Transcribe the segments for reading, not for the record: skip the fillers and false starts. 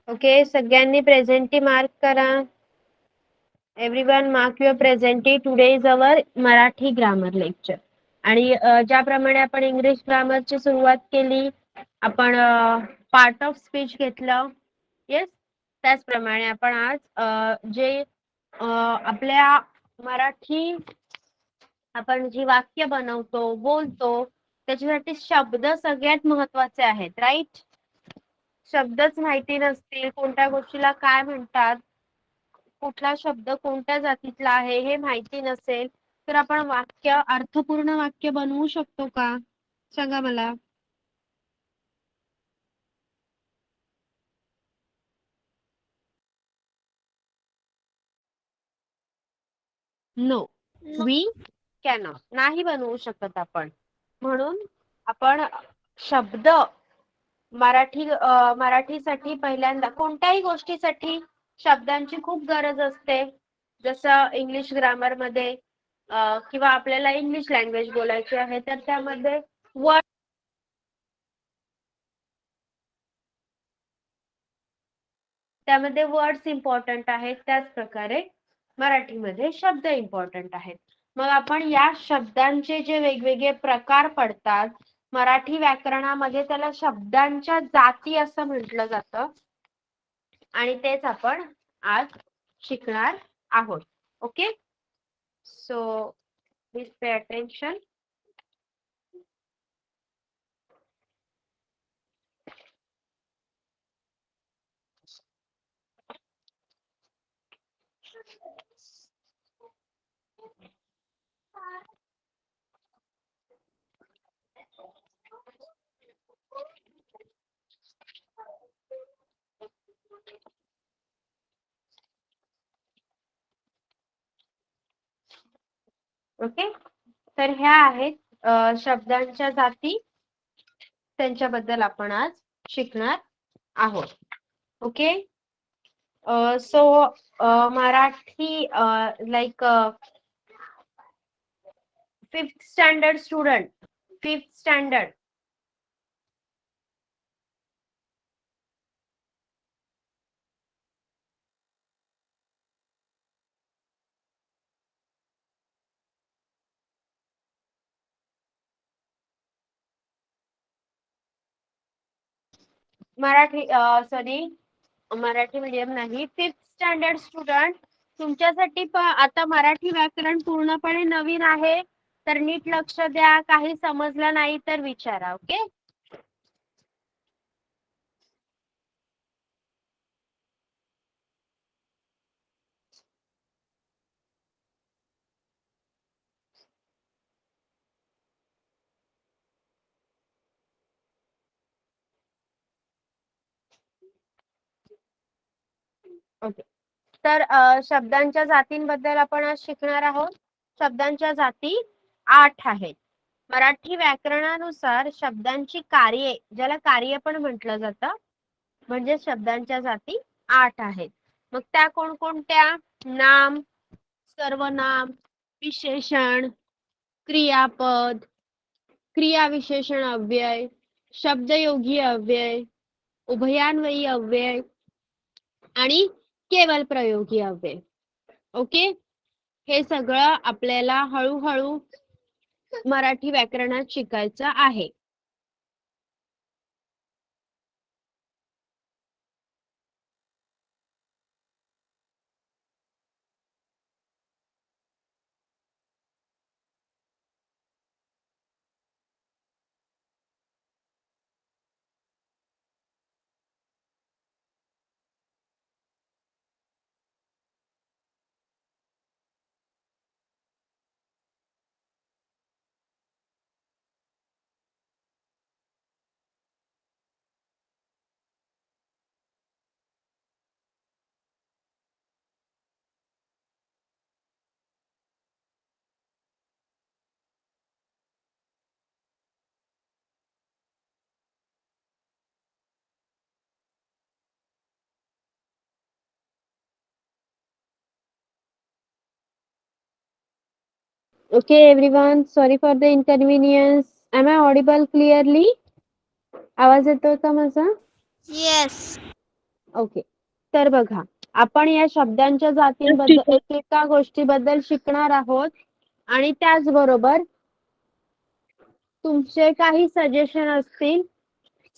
Okay, सगळ्यांनी presenty mark करा. Everyone mark your presenty. Today is our Marathi grammar lecture. आणि ज्याप्रमाणे आपण इंग्लिश ग्रामरची सुरुवात केली, आपण पार्ट ऑफ स्पीच घेतलं. येस, त्याचप्रमाणे आपण आज जे आपल्या मराठी आपण जी वाक्य बनवतो, बोलतो, त्याच्यासाठी शब्द सगळ्यात महत्वाचे आहेत, राईट? शब्दच माहिती नसतील, कोणत्या गोष्टीला काय म्हणतात, कुठला शब्द कोणत्या जातीतला आहे हे माहिती नसेल, तर आपण वाक्य अर्थपूर्ण वाक्य बनवू शकतो का? सांगा मला. No, we cannot. नाही बनवू शकत आपण. म्हणून आपण शब्द मराठीसाठी पहिल्यांदा कोणत्याही गोष्टीसाठी शब्दांची खूप गरज असते. जसं इंग्लिश ग्रामर मध्ये किंवा आपल्याला इंग्लिश लँग्वेज बोलायची आहे तर त्यामध्ये वर्ड त्यामध्ये वर्ड्स इम्पॉर्टंट आहेत. त्याच प्रकारे मराठीमध्ये शब्द इम्पॉर्टंट आहेत. मग आपण या शब्दांचे जे वेगवेगळे प्रकार पडतात मराठी व्याकरणामध्ये त्याला शब्दांच्या जाती असं म्हटलं जातं आणि तेच आपण आज शिकणार आहोत. Okay, so please pay attention. Okay, तर ह्या आहेत शब्दांच्या जाती, त्यांच्याबद्दल आपण आज शिकणार आहोत. Okay, so Marathi like 5th standard student, 5th standard, Marathi sorry Marathi medium नाही, 5th स्टँडर्ड स्टुडंट, तुमच्यासाठी आता मराठी व्याकरण पूर्णपणे नवीन आहे, तर नीट लक्ष द्या. काही समजलं नाही तर विचारा. Okay, okay. तर शब्दांच्या जातींबद्दल आपण आज शिकणार आहोत. शब्दांच्या जाती 8 आहेत. मराठी व्याकरणानुसार शब्दांची कार्ये, ज्याला कार्य पण म्हटलं जातं, म्हणजे शब्दांच्या जाती 8 आहेत. मग त्या कोणकोणत्या? नाम, सर्वनाम, विशेषण, क्रियापद, क्रियाविशेषण अव्यय, शब्दयोगी अव्यय, उभयान्वयी अव्यय आणि केवल प्रयोगी अव्यय. ओके, हे सगळं आपल्याला हळूहळू मराठी व्याकरणात शिकायचं आहे. Okay, everyone. Sorry for the inconvenience. Am I audible clearly? आवाज येतोय का माझा? Yes. ओके. तर बघा, आपण या शब्दांच्या जातींबद्दल एकेका गोष्टीबद्दल शिकणार आहोत आणि त्याचबरोबर तुमचे काही सजेशन असतील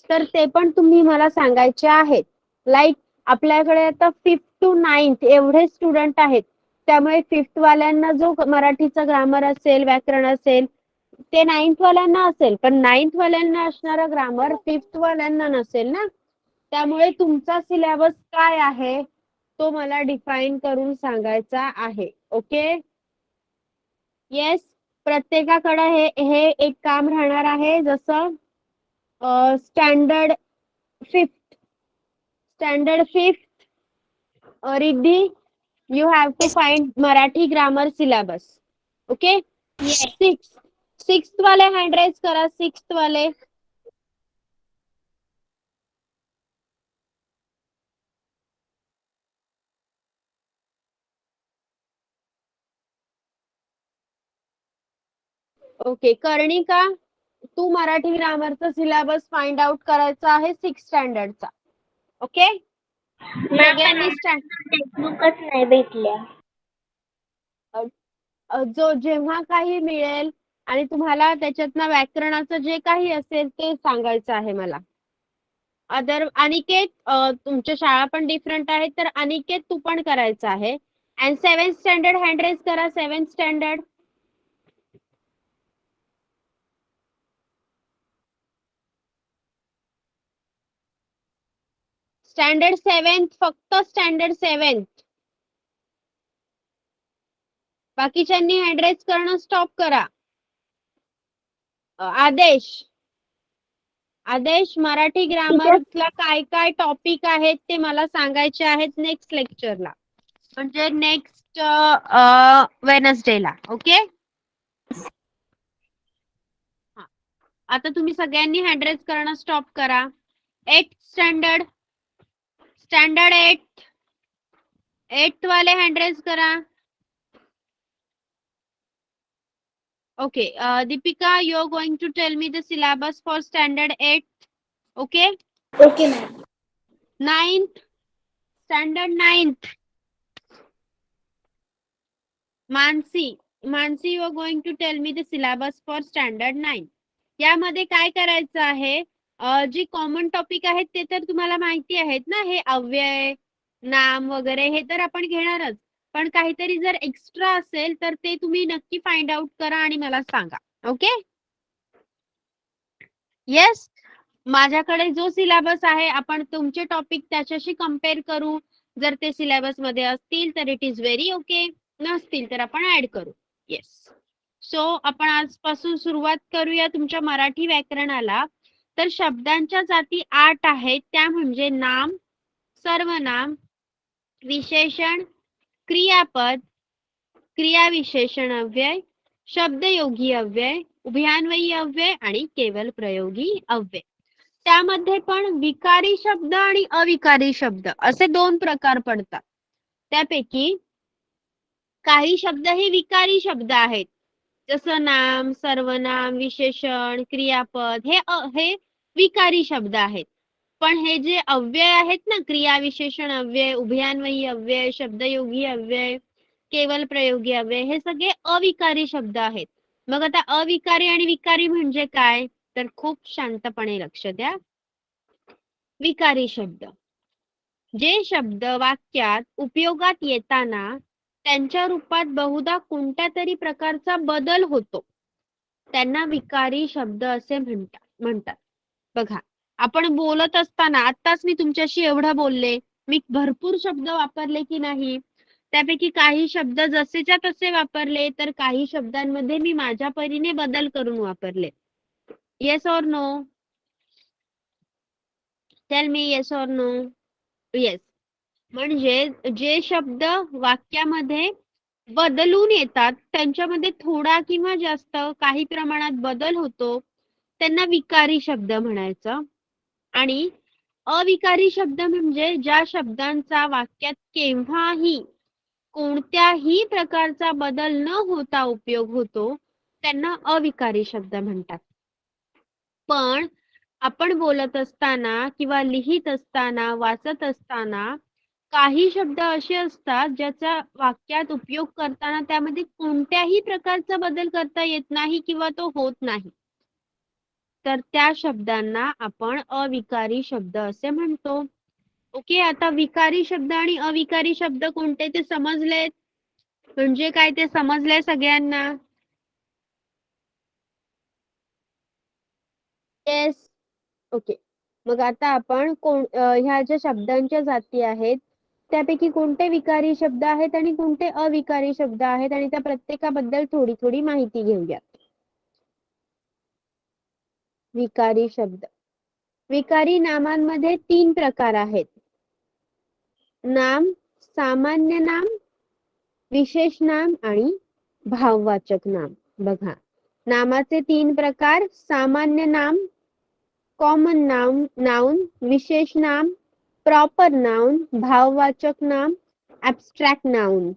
तर ते पण तुम्ही मला सांगायचे आहेत. लाईक आपल्याकडे आता 5th to 9th एवढे स्टुडंट आहेत. त्यामुळे 5th वाल्यांना जो मराठीचा ग्रामर असेल, व्याकरण असेल, ते 9th वाल्यांना असेल. पण 9th वाल्यांना असणारं ग्रामर 5th वाल्यांना नसेल ना. त्यामुळे तुमचा सिलेबस काय आहे तो मला डिफाईन करून सांगायचा आहे. ओके. येस. प्रत्येकाकडे हे एक काम राहणार आहे. जसं standard 5th Riddhi, you have to find Marathi grammar syllabus. Okay. Yes. 6th वाले hand raise करा. 6th वाले. ओके. कर्णिका, तू मराठी ग्रामरचा सिलेबस फाइंड आउट करायचा आहे 6th स्टँडर्डचा. ओके. सगळ्यांनी टेक्स्टबुकच नाही भेटल्या. जो जेव्हा काही मिळेल आणि तुम्हाला त्याच्यातनं व्याकरणाचं जे काही असेल ते सांगायचं आहे मला. अनिकेत, तुमच्या शाळा पण डिफरंट आहेत तर अनिकेत तू पण करायचं आहे. And 7th standard hand raise करा. 7th standard. स्टँडर्ड 7th, फक्त स्टँडर्ड 7th. बाकीच्यांनी हँड रेज करणं स्टॉप करा. आदेश, मराठी ग्रामरला काय काय टॉपिक आहेत ते मला सांगायचे आहेत नेक्स्ट लेक्चरला, म्हणजे नेक्स्ट वेनसडेला. ओके. आता तुम्ही सगळ्यांनी हँड रेज करणं स्टॉप करा. 8th स्टँडर्ड 8th वाले हँड रेज करा. Okay. Deepika, you are going to tell me the syllabus for standard 8th. Okay. Okay ma'am. 9th standard 9th. Mansi, you are going to tell me the syllabus for standard 9. यामध्ये काय करायचं आहे, जी common topic आहेत ते तर तुम्हाला माहिती आहेत ना. हे अव्यय, नाम वगैरे हे तर आपण घेणारच. पण काहीतरी जर एक्स्ट्रा असेल तर ते तुम्ही नक्की फाइंड आउट करा आणि मला सांगा. ओके. येस. माझ्याकडे जो सिलेबस आहे आपण तुमचे टॉपिक त्याच्याशी कम्पेअर करू. जर ते सिलेबस मध्ये असतील तर इट इज व्हेरी ओके, नसतील तर आपण ऍड करू. येस. सो आपण आजपासून सुरुवात करूया तुमच्या मराठी व्याकरणाला. तर शब्दांच्या जाती 8 आहेत. त्या म्हणजे नाम, सर्वनाम, विशेषण, क्रियापद, क्रियाविशेषण अव्यय, शब्दयोगी अव्यय, उभयान्वयी अव्यय आणि केवल प्रयोगी अव्यय. त्यामध्ये पण विकारी शब्द आणि अविकारी शब्द असे 2 प्रकार पडतात. त्यापैकी काही शब्द हे विकारी शब्द आहेत, जसं नाम, सर्वनाम, विशेषण, क्रियापद हे विकारी शब्द आहेत. पण हे जे अव्यय आहेत ना, क्रिया विशेषण अव्यय, उभयान्वयी अव्यय, शब्दयोगी अव्यय, केवल प्रयोगी अव्यय, हे सगळे अविकारी शब्द आहेत. मग आता अविकारी आणि विकारी म्हणजे काय, तर खूप शांतपणे लक्ष द्या. विकारी शब्द, जे शब्द वाक्यात उपयोगात येताना त्यांच्या रूपात बहुधा कोणत्या तरी प्रकारचा बदल होतो, त्यांना विकारी शब्द असे म्हणतात. बघा, आपण बोलत असताना आत्ताच मी तुमच्याशी एवढं बोलले, मी भरपूर शब्द वापरले की नाही. त्यापैकी काही शब्द जसेच्या तसे वापरले, तर काही शब्दांमध्ये मी माझ्या परीने बदल करून वापरले. Yes or no? Tell me yes or no. Yes. म्हणजे जे शब्द वाक्यामध्ये बदलून येतात, त्यांच्यामध्ये थोडा किंवा जास्त काही प्रमाणात बदल होतो, त्यांना विकारी शब्द म्हणायचं. आणि अविकारी शब्द म्हणजे ज्या शब्दांचा वाक्यात केव्हाही कोणत्याही प्रकारचा बदल न होता उपयोग होतो, त्यांना अविकारी शब्द म्हणतात. पण आपण बोलत असताना किंवा लिहित असताना, वाचत असताना काही शब्द असे असतात ज्याचा वाक्यात उपयोग करताना त्यामध्ये कोणत्याही प्रकारचा बदल करता येत नाही किंवा तो होत नाही. तर त्या शब्दांना आपण अविकारी शब्द असे म्हणतो. ओके, आता विकारी शब्द आणि अविकारी शब्द कोणते ते समजलेत? म्हणजे काय ते समजलंय सगळ्यांना? येस. ओके. मग आता आपण ह्या ज्या शब्दांच्या जाती आहेत त्यापैकी कोणते विकारी शब्द आहेत आणि कोणते अविकारी शब्द आहेत आणि त्या प्रत्येकाबद्दल थोडी थोडी माहिती घेऊया. विकारी शब्द. विकारी नामांमध्ये 3 प्रकार आहेत. नाम, सामान्य नाम, विशेष नाम आणि भाववाचक नाम. बघा, नामाचे 3 प्रकार: सामान्य नाम, कॉमन नाउन, विशेष नाम, प्रॉपर नाउन, भाववाचक नाम, ॲब्स्ट्रॅक्ट नाउन.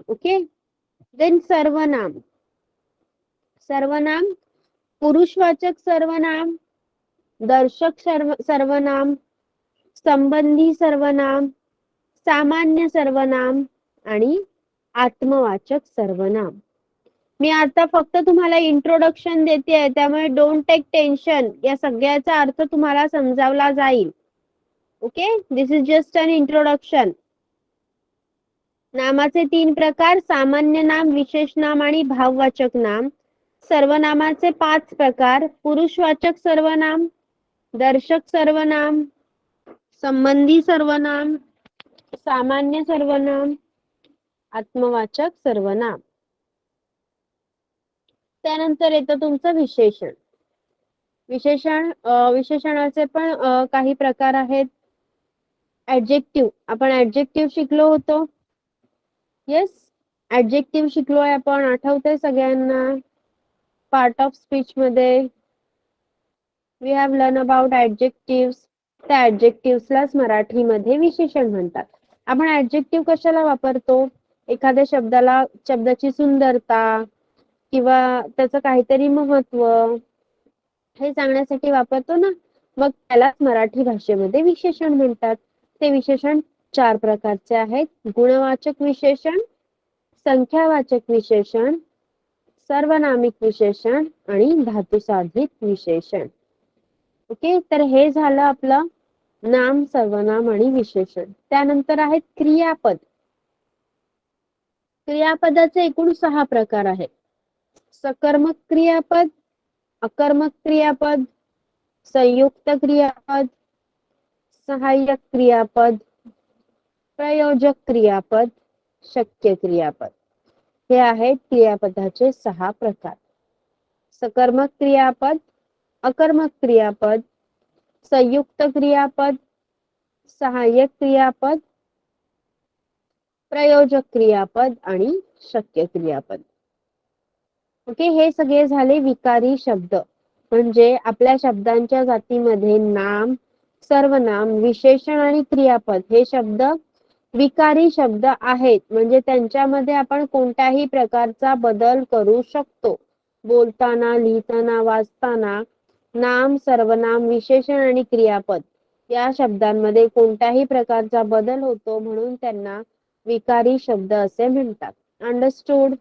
ओके. देन सर्वनाम. सर्वनाम, पुरुषवाचक सर्वनाम, दर्शक सर्वनाम, संबंधी सर्वनाम, सामान्य सर्वनाम आणि आत्मवाचक सर्वनाम. मी आता फक्त तुम्हाला इंट्रोडक्शन देते, त्यामुळे डोंट टेक टेन्शन. या सगळ्याचा अर्थ तुम्हाला समजावला जाईल. Okay, this is just an introduction. नामाचे 3 प्रकार: सामान्य नाम, विशेष नाम आणि भाववाचक नाम. सर्वनामाचे 5 प्रकार: पुरुषवाचक सर्वनाम, दर्शक सर्वनाम, संबंधी सर्वनाम, सामान्य सर्वनाम, आत्मवाचक सर्वनाम. त्यानंतर येतं तुमचं विशेषण. विशेषणाचे पण काही प्रकार आहेत. ऍडजेक्टिव्ह. आपण ऍडजेक्टिव्ह शिकलो होतो. येस, ऍडजेक्टिव्ह शिकलोय आपण, आठवतंय सगळ्यांना? पार्ट ऑफ स्पीच मध्ये we have learn about adjective. त्या ऍडजेक्टिव्हलाच मराठीमध्ये विशेषण म्हणतात. आपण ऍडजेक्टिव्ह कशाला वापरतो? एखाद्या शब्दाची सुंदरता किंवा त्याचं काहीतरी महत्व हे सांगण्यासाठी वापरतो ना. मग त्यालाच मराठी भाषेमध्ये विशेषण म्हणतात. ते विशेषण 4 प्रकारचे आहेत: गुणवाचक विशेषण, संख्यावाचक विशेषण, सर्वनामिक विशेषण आणि धातुसाधित विशेषण. ओके, तर हे झालं आपलं नाम, सर्वनाम आणि विशेषण. त्यानंतर आहेत क्रियापद. क्रियापदाचे एकूण 6 प्रकार आहेत: सकर्मक क्रियापद, अकर्मक क्रियापद, संयुक्त क्रियापद, सहाय्यक क्रियापद, प्रयोजक क्रियापद, शक्य क्रियापद. हे आहेत क्रियापदाचे 6 प्रकार: सकर्मक क्रियापद, अकर्मक क्रियापद, संयुक्त क्रियापद, सहाय्यक क्रियापद, प्रयोजक क्रियापद आणि शक्य क्रियापद. ओके, हे सगळे झाले विकारी शब्द. म्हणजे आपल्या शब्दांच्या जातीमध्ये नाम, सर्वनाम, विशेषण आणि क्रियापद हे शब्द विकारी शब्द आहेत. म्हणजे त्यांच्यामध्ये आपण कोणत्याही प्रकारचा बदल करू शकतो. बोलताना, लिहिताना, वाचताना नाम, सर्वनाम, विशेषण आणि क्रियापद या शब्दांमध्ये कोणत्याही प्रकारचा बदल होतो, म्हणून त्यांना विकारी शब्द असे म्हणतात. Understood?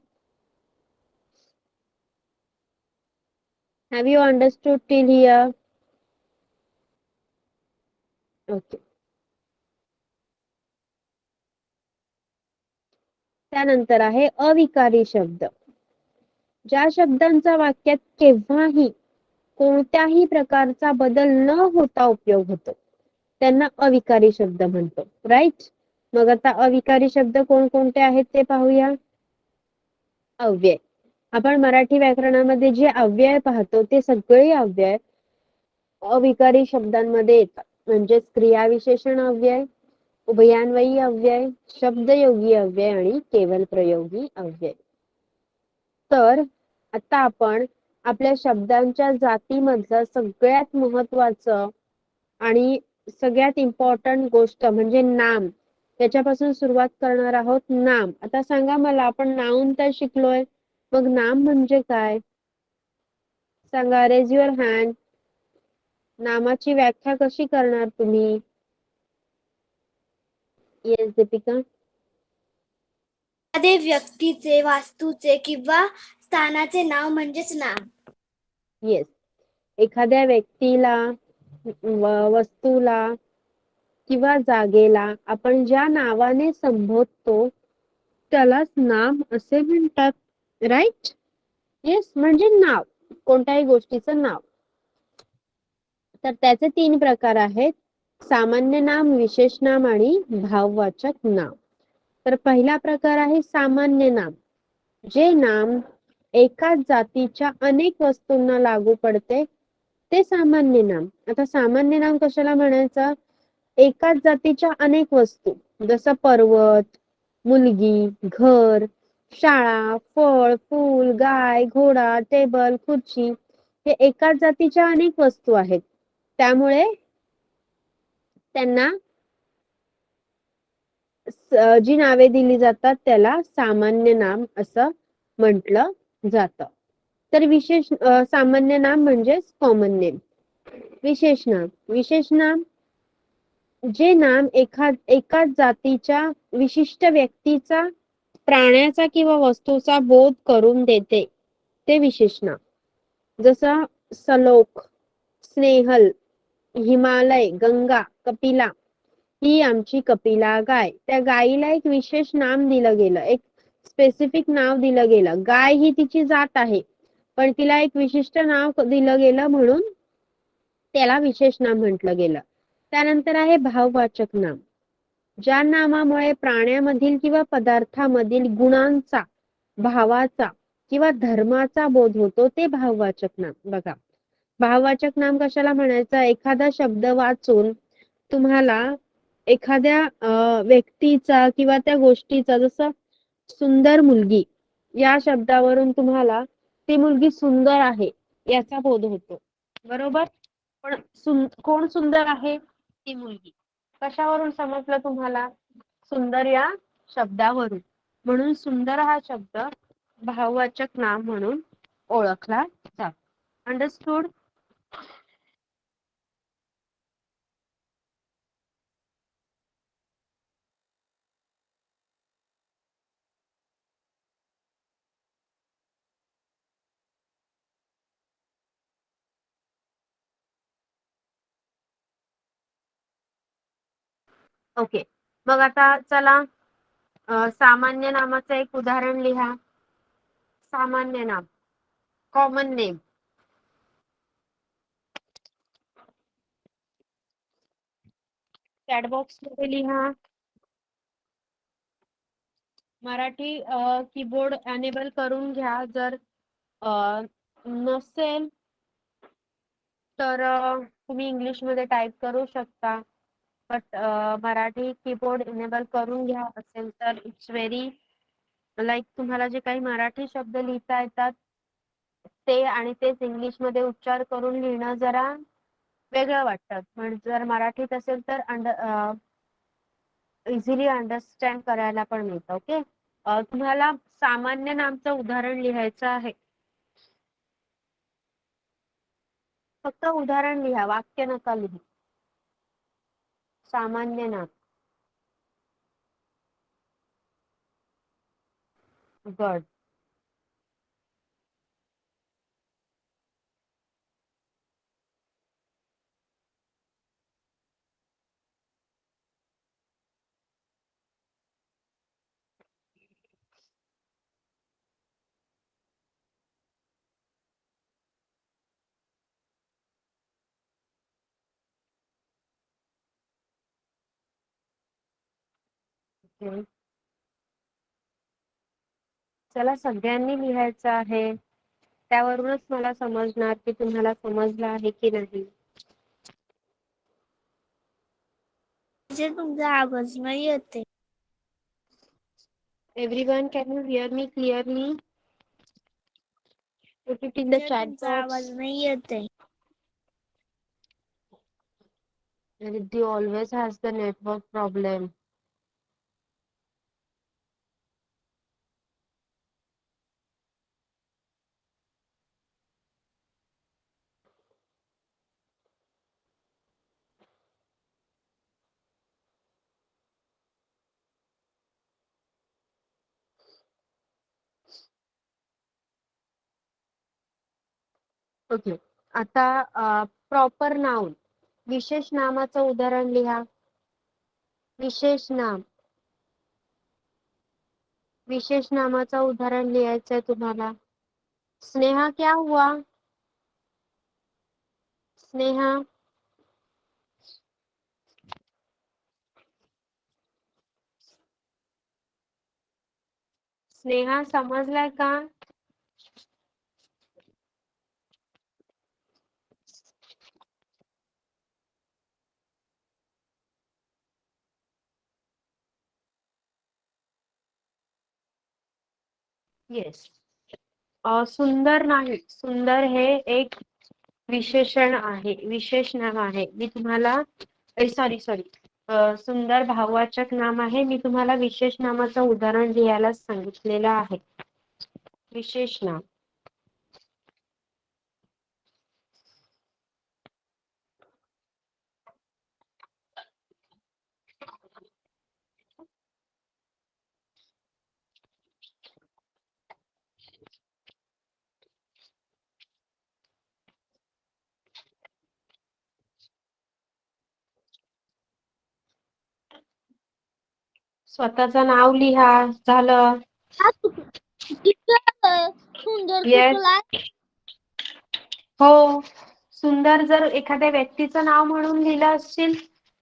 Have you understood till here? Okay. त्यानंतर आहे अविकारी शब्द. ज्या शब्दांचा वाक्यात केव्हाही कोणत्याही प्रकारचा बदल न होता उपयोग होतो त्यांना अविकारी शब्द म्हणतो. राईट? मग आता अविकारी शब्द कोणकोणते आहेत ते पाहूया. अव्यय. आपण मराठी व्याकरणामध्ये जे अव्यय पाहतो ते सगळे अव्यय अविकारी शब्दांमध्ये येतात. म्हणजेच क्रियाविशेषण अव्यय, उभयान्वयी अव्यय, शब्दयोगी अव्यय आणि केवल प्रयोगी अव्यय. तर आता आपण आपल्या शब्दांच्या जातीमधलं सगळ्यात महत्वाचं आणि सगळ्यात इम्पॉर्टंट गोष्ट म्हणजे नाम, त्याच्यापासून सुरुवात करणार आहोत. नाम. आता सांगा मला, आपण नाउन तर शिकलोय, मग नाम म्हणजे काय? सांगा, रेज युअर हँड. नामाची व्याख्या कशी करणार तुम्ही? येस दीपिका. एखादे व्यक्तीचे, वास्तूचे किंवा स्थानाचे नाव म्हणजेच नाम. येस. एखाद्या व्यक्तीला, वस्तूला किंवा जागेला आपण ज्या नावाने संबोधतो त्यालाच नाम असे म्हणतात. राईट? येस, म्हणजे नाव, कोणत्याही गोष्टीचं नाव. तर त्याचे 3 प्रकार आहेत: सामान्य नाम, विशेष नाम आणि भाववाचक नाम. तर पहिला प्रकार आहे सामान्य नाम. जे नाम एकाच जातीच्या अनेक वस्तूंना लागू पडते ते सामान्य नाम. आता सामान्य नाम कशाला म्हणायचं? एकाच जातीच्या अनेक वस्तू, जसं पर्वत, मुलगी, घर, शाळा, फळ, फूल, गाय, घोडा, टेबल, खुर्ची हे एकाच जातीच्या अनेक वस्तू आहेत. त्यामुळे त्यांना जी नावे दिली जातात त्याला सामान्य नाम असं म्हटलं जातं. तर सामान्य नाम म्हणजेच कॉमन नेम. विशेष नाम. विशेष नाम जे नाम एकाच जातीच्या विशिष्ट व्यक्तीचा, प्राण्याचा किंवा वस्तूचा बोध करून देते ते विशेष नाम. जसं सलोख, स्नेहल, हिमालय, गंगा, कपिला ही आमची कपिला गाय. त्या गायीला एक विशेष नाम दिलं गेलं, एक स्पेसिफिक नाव दिलं गेलं. गाय ही तिची जात आहे पण तिला एक विशिष्ट नाव दिलं गेलं म्हणून त्याला विशेष नाम म्हटलं गेलं. त्यानंतर आहे भाववाचक नाम. ज्या नामामुळे प्राण्यामधील किंवा पदार्थामधील गुणांचा, भावाचा किंवा धर्माचा बोध होतो ते भाववाचक नाम. बघा, भाववाचक नाम कशाला म्हणायचं? एखादा शब्द वाचून तुम्हाला एखाद्या व्यक्तीचा किंवा त्या गोष्टीचा, जसं सुंदर मुलगी या शब्दावरून तुम्हाला ती मुलगी सुंदर आहे याचा बोध होतो, बरोबर? पण कोण सुंदर आहे? ती मुलगी. कशावरून समजलं तुम्हाला? सुंदर या शब्दावरून. म्हणून सुंदर हा शब्द भाववाचक नाम म्हणून ओळखला जातो. अंडरस्टूड? ओके. मग आता चला सामान्य नामाचं एक उदाहरण लिहा. सामान्य नाम, कॉमन नेम. चॅट बॉक्स मध्ये लिहा. मराठी कीबोर्ड अनेबल करून घ्या. जर नसेल तर तुम्ही इंग्लिश मध्ये टाईप करू शकता. बट मराठी कीबोर्ड इनेबल करून घ्या. असेल तर इट्स व्हेरी लाईक तुम्हाला जे काही मराठी शब्द लिहिता येतात ते आणि तेच इंग्लिश मध्ये उच्चार करून लिहिणं जरा वेगळं वाटतं. पण जर मराठीत असेल तर इझिली अंडरस्टँड करायला पण मिळतं. ओके. तुम्हाला सामान्य नामचं उदाहरण लिहायचं आहे. फक्त उदाहरण लिहा, वाक्य नका लिहू. सामान्य नाम. गड. चला, सगळ्यांनी लिहायचं आहे. त्यावरूनच मला समजणार की तुम्हाला समजलं आहे की नाही. म्हणजे तुमचा आवाज नाही येते. Everyone, can you hear me clearly? Put it in the chat तुमचा box. आवाज नाही येते. Riddhi always has the network problem. Okay. आता प्रॉपर नाउन, विशेष नामाचं उदाहरण लिहा. विशेष नाम, विशेष नामाचं उदाहरण लिहायचंय तुम्हाला. स्नेहा क्या हुआ? स्नेहा, स्नेहा समजलाय का? येस. सुंदर नाही, सुंदर हे एक विशेषण आहे, विशेष नाम आहे. मी तुम्हाला सॉरी सॉरी सुंदर भाववाचक नाम आहे. मी तुम्हाला विशेष नामाचं उदाहरण लिहायला सांगितलेलं आहे. विशेष नाम. स्वतःचं नाव लिहा. झालं. सुंदर येस. चुकलाय. हो, सुंदर जर एखाद्या व्यक्तीचं नाव म्हणून लिहिलं असशील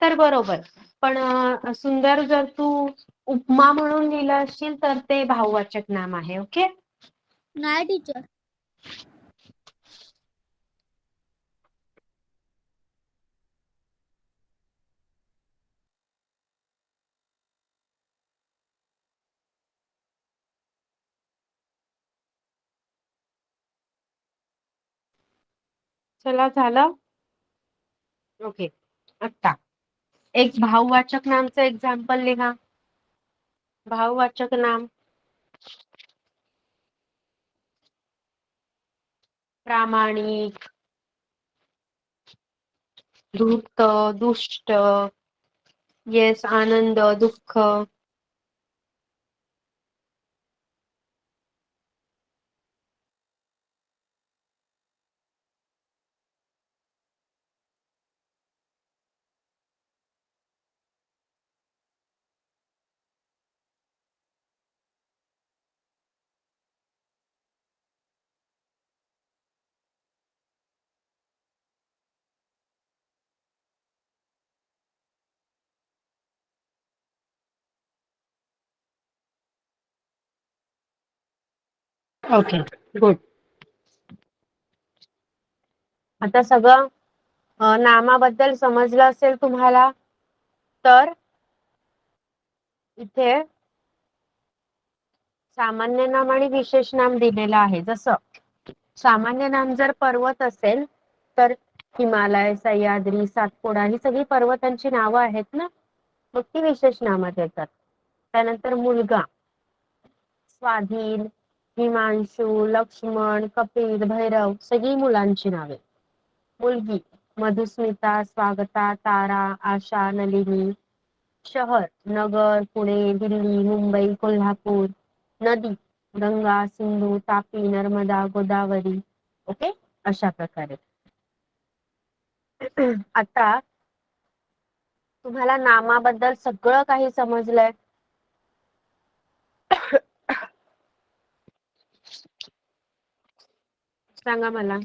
तर बरोबर, पण सुंदर जर तू उपमा म्हणून लिहिलं असशील तर ते भाववाचक नाम आहे. ओके. नाही टीचर. चला, झालं. ओके. आता एक भाववाचक नामचं एक्झाम्पल लिहा. भाववाचक नाम. प्रामाणिक, धूर्त, दुष्ट. येस. आनंद, दुःख. Okay, good. आता सगळं नामाबद्दल समजलं असेल तुम्हाला. तर इथे सामान्य नाम आणि विशेष नाम दिलेलं आहे. जसं सामान्य नाम जर पर्वत असेल तर हिमालय, सह्याद्री, सातपुडा ही सगळी पर्वतांची नावं आहेत ना, मग ती विशेष नामात येतात. त्यानंतर मुलगा, स्वाधीन, हिमांशू, लक्ष्मण, कपिल, भैरव सगळी मुलांची नावे. मुलगी, मधुस्मिता, स्वागता, तारा, आशा, नलिनी. शहर, नगर, पुणे, दिल्ली, मुंबई, कोल्हापूर. नदी, गंगा, सिंधू, तापी, नर्मदा, गोदावरी. ओके, अशा प्रकारे. आता तुम्हाला नामाबद्दल सगळं काही समजलंय. सांगा मला.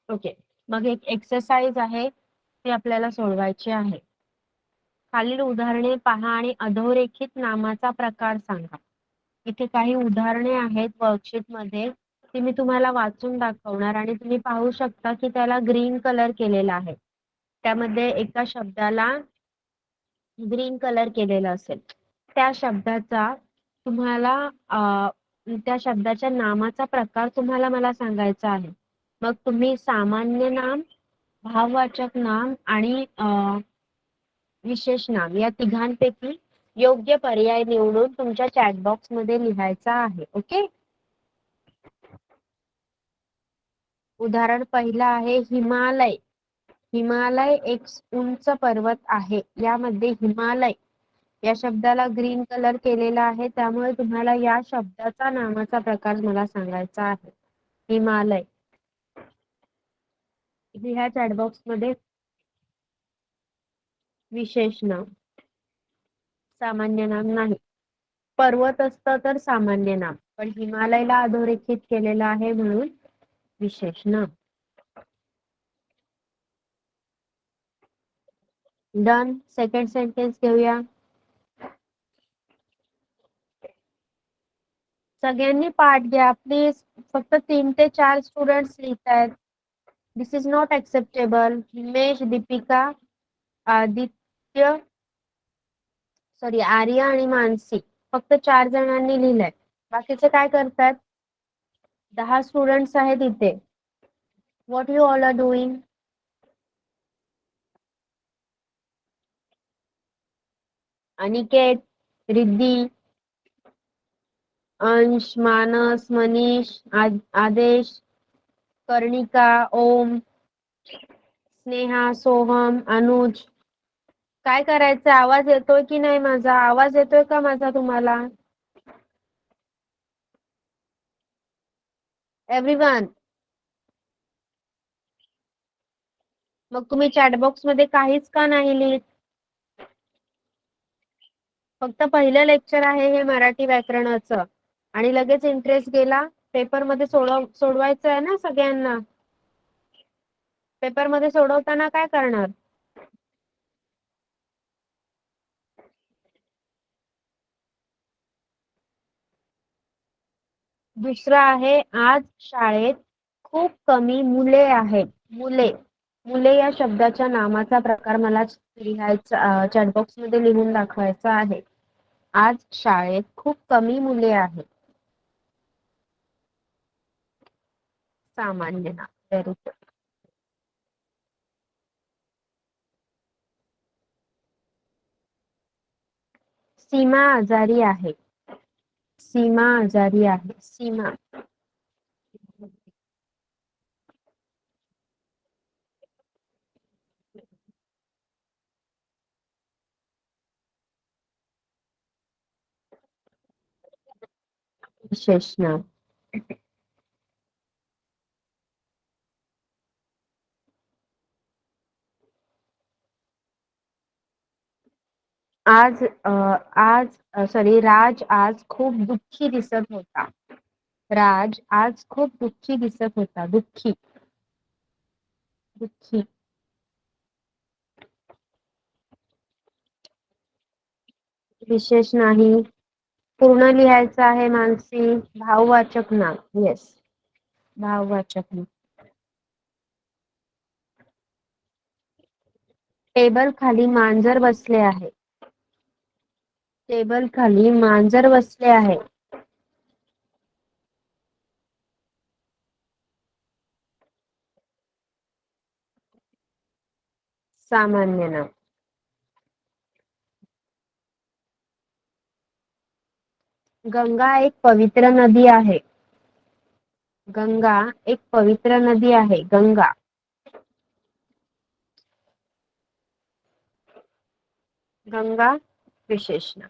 ओके, मग एक एक्सरसाइज आहे ती आपल्याला सोडवायची आहे. खालील उदाहरणे पहा आणि अधोरेखित नामाचा प्रकार सांगा. इथे काही उदाहरणे आहेत वर्कशीट मध्ये, ती मी तुम्हाला वाचून दाखवणार आणि तुम्ही पाहू शकता की त्याला ग्रीन कलर केलेला आहे. त्यामध्ये एका शब्दाला ग्रीन कलर केलेला असेल. त्या शब्दाचा तुम्हाला त्या शब्दाच्या नामाचा प्रकार तुम्हाला मला सांगायचा आहे. मग तुम्ही सामान्य नाम, भाववाचक नाम आणि विशेष नाम या तिघांपैकी योग्य पर्याय निवडून तुमच्या चॅट बॉक्स मध्ये लिहायचा आहे. ओके. उदाहरण पहिलं आहे हिमालय. हिमालय एक उंच पर्वत आहे. यामध्ये हिमालय या शब्दाला ग्रीन कलर केलेला आहे, त्यामुळे तुम्हाला या शब्दाचा नामाचा प्रकार मला सांगायचा आहे. हिमालय. लिहा चॅट बॉक्स मध्ये विशेष नाव, सामान्य नाम नाही. पर्वत असतं तर सामान्य नाम, पण हिमालयाला अधोरेखित केलेलं आहे म्हणून विशेष नाम. डन. सेकंड सेंटेन्स घेऊया. सगळ्यांनी पाठ घ्या प्लीज. फक्त 3 ते 4 स्टुडंट्स लिहित आहेत. This is not acceptable. Himesh, Deepika, Aditya, sorry Arya आणि मानसी, फक्त 4 जणांनी लिहिलंय. बाकीचे काय करतात? 10 स्टुडंट्स आहेत इथे. What you all are doing? Aniket, Riddhi, Ansh, Manas, Manish, आदेश, कर्णिका, ओम, स्नेहा, सोहम, अनुज. काय करायचं? आवाज येतोय की नाही माझा? आवाज येतोय का माझा तुम्हाला? एव्हरीवन. मग तुम्ही चॅटबॉक्स मध्ये काहीच का नाही लिहित? फक्त पहिलं लेक्चर आहे हे मराठी व्याकरणाचं आणि लगेच इंटरेस्ट गेला. पेपर मध्ये सोडवायचं आहे ना सगळ्यांना. पेपर मध्ये सोडवताना काय करणार? दुसरं आहे, आज शाळेत खूप कमी मुले आहेत. मुले, मुले या शब्दाच्या नामाचा प्रकार मला लिहायचा, चॅटबॉक्स मध्ये लिहून दाखवायचा आहे. आज शाळेत खूप कमी मुले आहेत. सामान्य नाम. Very good. सीमा आजारी आहे. सीमा आजारी आहे. सीमा. विशेष नाम. राज आज खूप दुःखी दिसत होता. राज आज खूप दुःखी दिसत होता. दुःखी, दुःखी. विशेष नाही. पूर्ण लिहायचं आहे मानसी. भाववाचक नाम. येस, भाववाचक नाम. टेबल खाली मांजर बसले आहे. टेबल खाली मांजर बसले आहे. सामान्य नाम. गंगा एक पवित्र नदी आहे. गंगा एक पवित्र नदी आहे. गंगा. गंगा विशेष नाम.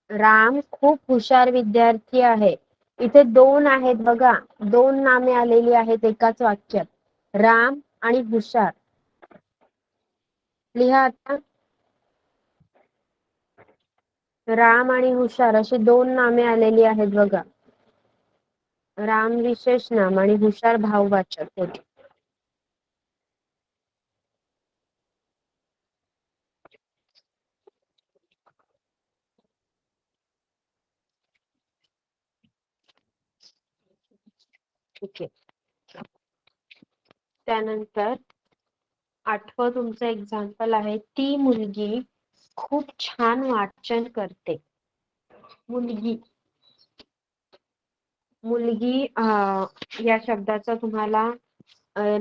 राम खूप हुशार विद्यार्थी आहे. इथे 2 आहेत बघा. 2 नामे आलेली आहेत एकाच वाक्यात. राम आणि हुशार. लिहा आता. राम आणि हुशार अशी 2 नामे आलेली आहेत बघा. राम विशेष नाम आणि हुशार भाववाचक होते. ठीक आहे. त्यानंतर 8वं तुमचं एक्झाम्पल आहे. ती मुलगी खूप छान वाचन करते. मुलगी. मुलगी या शब्दाचा तुम्हाला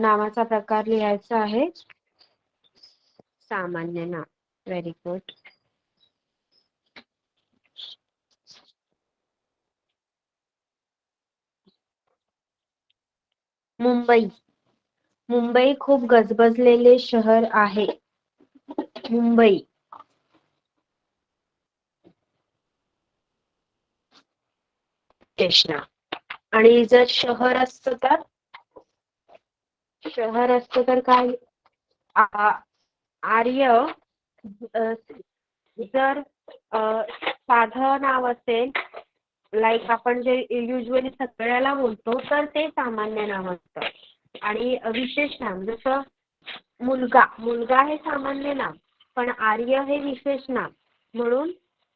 नावाचा प्रकार लिहायचा आहे. सामान्य नाम. Very good. मुंबई. मुंबई खूप गजबजलेले शहर आहे. मुंबई. कृष्णा. आणि जर शहर असतं तर काय आर्य जर साधं नाव असेल लाईक आपण जे युजली सगळ्याला बोलतो तर ते सामान्य नाव असतं आणि विशेष नाम जसं मुलगा हे सामान्य नाम पण आर्य हे विशेष नाम म्हणून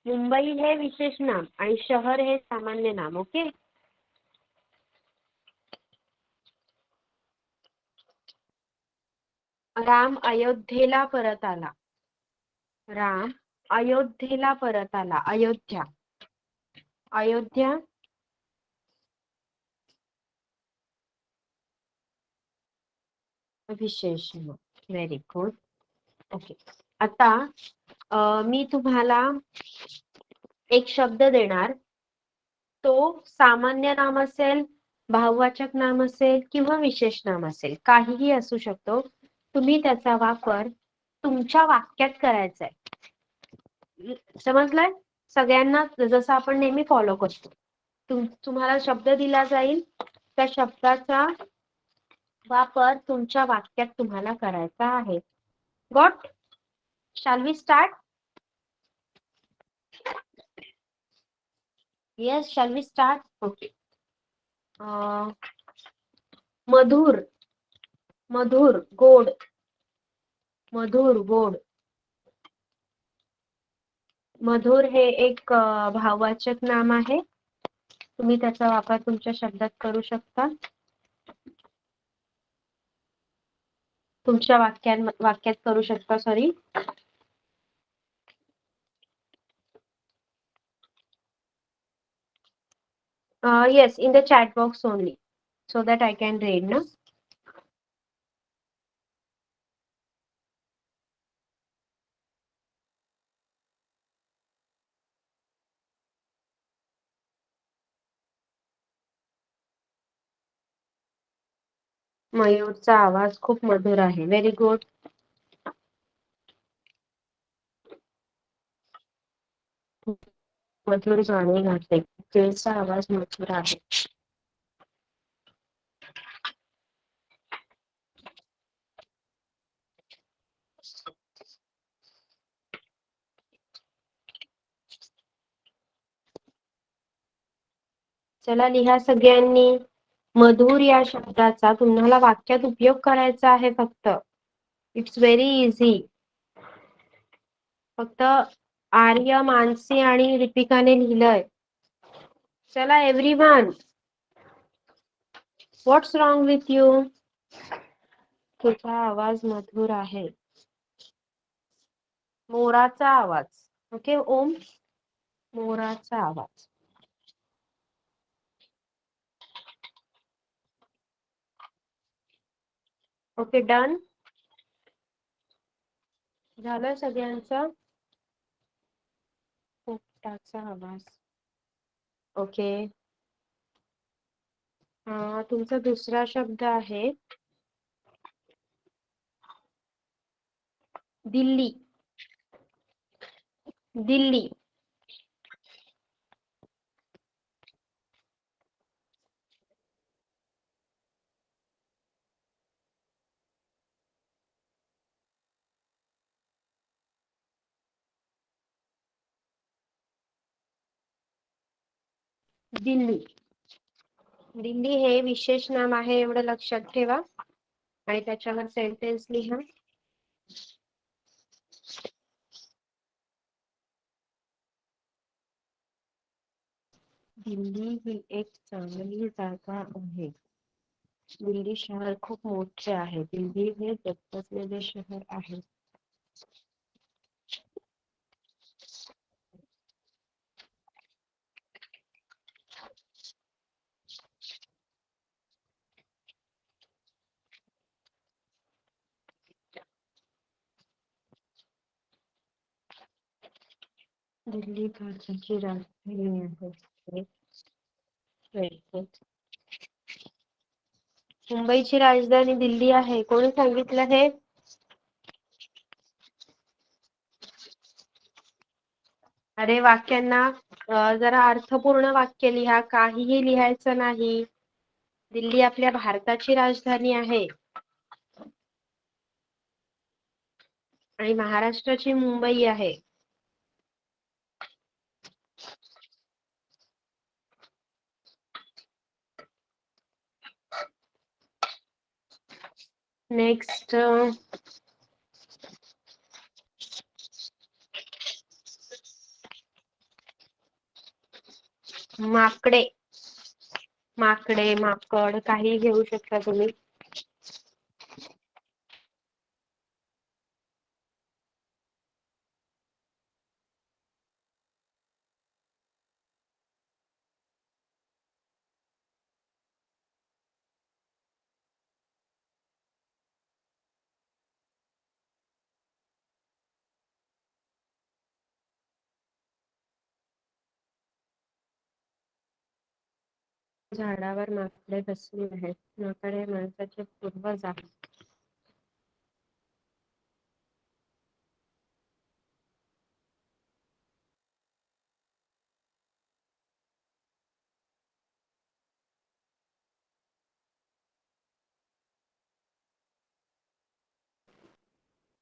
मुंबई हे विशेष नाम आणि शहर हे सामान्य नाम. ओके. राम अयोध्येला परत आला. राम अयोध्येला परत आला. अयोध्या विशेष नाम. Very good. ओके. आता मी तुम्हाला एक शब्द देणार तो सामान्य नाम असेल भाववाचक नाम असेल किंवा विशेष नाम असेल काहीही असू शकतो. तुम्ही त्याचा वापर तुमच्या वाक्यात करायचा आहे. समजलंय? सगळ्यांना जसं आपण नेहमी फॉलो करतो. तुम्हाला शब्द दिला जाईल त्या शब्दाचा वापर तुमच्या वाक्यात तुम्हाला करायचा आहे. Got? Shall we start? Yes, shall we start? Okay. मधुर गोड. मधुर हे एक भाववाचक नाम आहे. तुम्ही त्याचा वापर तुमच्या शब्दात करू शकता. तुमच्या वाक्यात करू शकता. Sorry. yes, in the chat box only so that I can read. No? मयूरचा आवाज खूप मधुर आहे. Very good. मधुर गाणे गाते. तिचा आवाज मधुर आहे. चला लिहा सगळ्यांनी. मधुर या शब्दाचा तुम्हाला वाक्यात उपयोग करायचा आहे फक्त. It's very easy. फक्त आर्य, मानसी आणि रिपिकाने लिहिलंय. चला everyone. What's wrong with you? तुझा आवाज मधुर आहे. मोराचा आवाज. ओके ओम. मोराचा आवाज. Okay done. झालं सगळ्यांचं? पोपटाचा आवाज. ओके. तुमचा दुसरा शब्द आहे दिल्ली. दिल्ली. दिल्ली. दिल्ली हे विशेष नाम आहे एवढं लक्षात ठेवा आणि त्याच्यावर सेंटेन्स लिहा. दिल्ली ही एक चांगली जागा आहे. दिल्ली शहर खूप मोठे आहे. दिल्ली हे जगलेले शहर आहे. दिल्ली भारताची राजधानी आहे. मुंबईची राजधानी दिल्ली आहे. कोणी सांगितलं हे? अरे वाक्यांना जरा अर्थपूर्ण वाक्य लिहा, काहीही लिहायचं नाही. दिल्ली आपल्या भारताची राजधानी आहे आणि महाराष्ट्राची मुंबई आहे. नेक्स्ट माकडे. माकडे, माकड काही घेऊ शकता तुम्ही. झाडावर माकडे बसली आहेत. माकडे माणसाचे पूर्वज आहेत.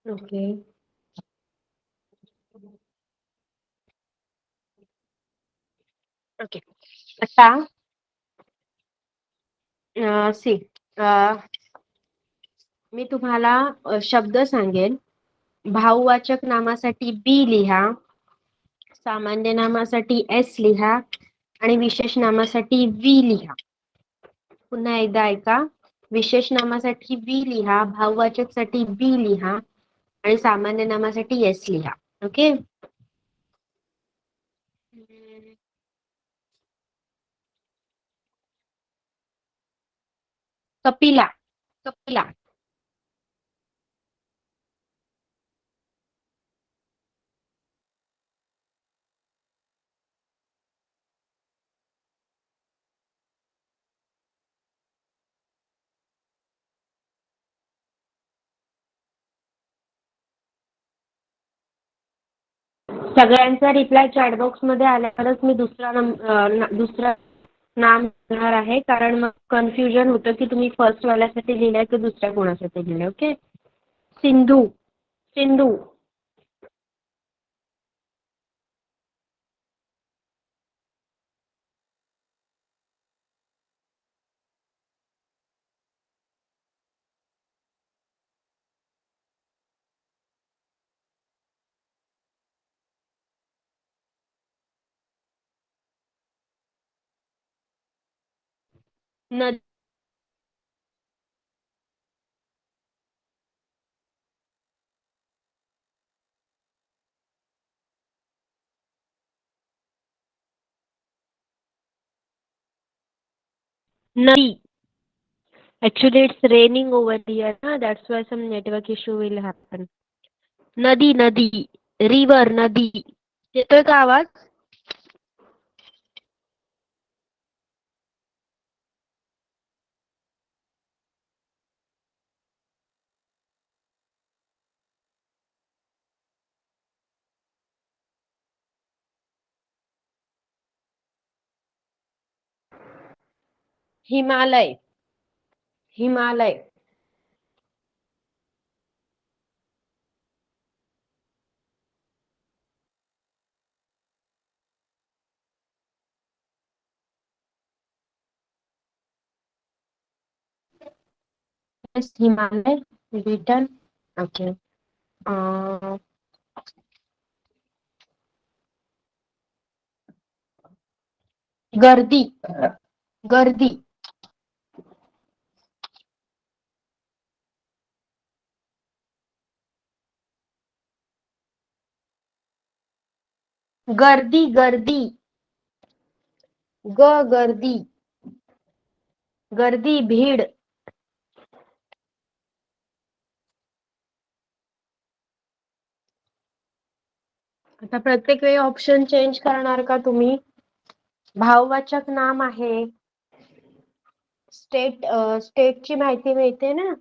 ओके. ओके. आता सी मी तुम्हाला शब्द सांगेल. भाववाचक नामासाठी बी लिहा, सामान्य नामासाठी एस लिहा आणि विशेष नामासाठी व्ही लिहा. पुन्हा एकदा ऐका. विशेष नामासाठी व्ही लिहा, भाववाचक साठी बी लिहा आणि सामान्य नामासाठी एस लिहा. ओके. कपिला. कपिला. सगळ्यांचा रिप्लाय चॅटबॉक्स मध्ये आल्यावरच मी दुसरं नाम देणार आहे, कारण मग कन्फ्युजन होतं की तुम्ही फर्स्ट वाल्यासाठी लिहिलंय की दुसऱ्या कोणासाठी लिहिलंय. ओके. सिंधू. सिंधू. नदी. Nadi. Actually, it's raining over here. Na? That's why some network issue will happen. नदी. नदी. रिव्हर. नदी. येतोय का आवाज? Himalaya. Himalaya. Yes, Himalaya. Written. Okay. गर्दी. गर्दी. गर्दी. गर्दी. गर्दी. गर्दी. भीड. आता प्रत्येक वेळी ऑप्शन चेंज करणार का तुम्ही? भाववाचक नाम आहे. स्टेटची माहिती मिळते ना.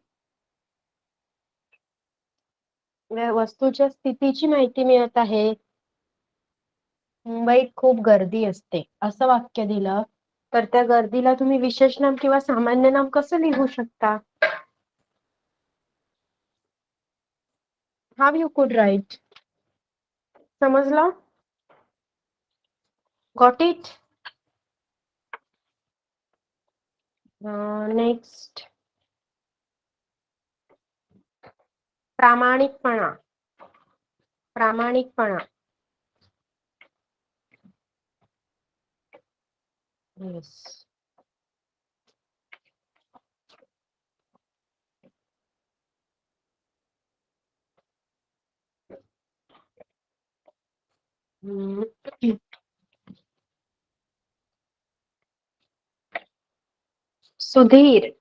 वस्तूच्या स्थितीची माहिती मिळत आहे. मुंबईत खूप गर्दी असते असं वाक्य दिलं तर त्या गर्दीला तुम्ही विशेष नाम किंवा सामान्य नाम कसं लिहू शकता? हाव यू कुड राईट. समजलं? Got it? नेक्स्ट, प्रामाणिकपणा. प्रामाणिकपणा. Yes. Sudhir.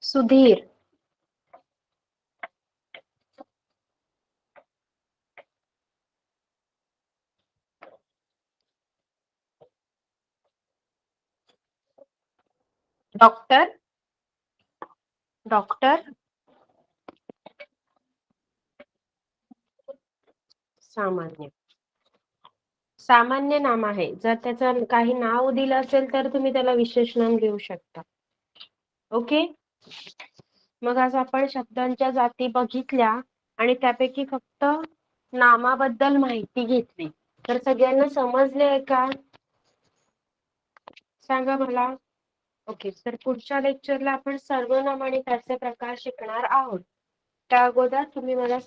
Sudhir. Doctor. Doctor. सामान्य. सामान्य नाम आहे. जर त्याचं काही नाव दिलं असेल तर तुम्ही त्याला विशेष नाम देऊ शकता. ओके. मग आज आपण शब्दांच्या जाती बघितल्या आणि त्यापैकी फक्त नामाबद्दल माहिती घेतली. तर सगळ्यांना समजले का? सांगा मला. ओके, तर पुढच्या लेक्चरला आपण सर्वनाम आणि त्याचे प्रकार शिकणार आहोत. त्या अगोदर तुम्ही मला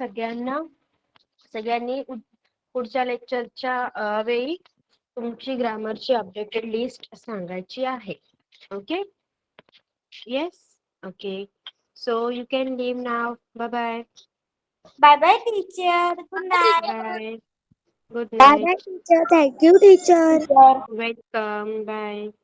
सगळ्यांनी पुढच्या लेक्चरच्या वेळी तुमची ग्रामरची अपडेटेड लिस्ट सांगायची आहे. Okay. Yes. Okay. So you can leave now. Bye bye. Bye bye, teacher. Good night. Bye. Good Bye night. bye, teacher. Thank you, teacher. Welcome. Bye.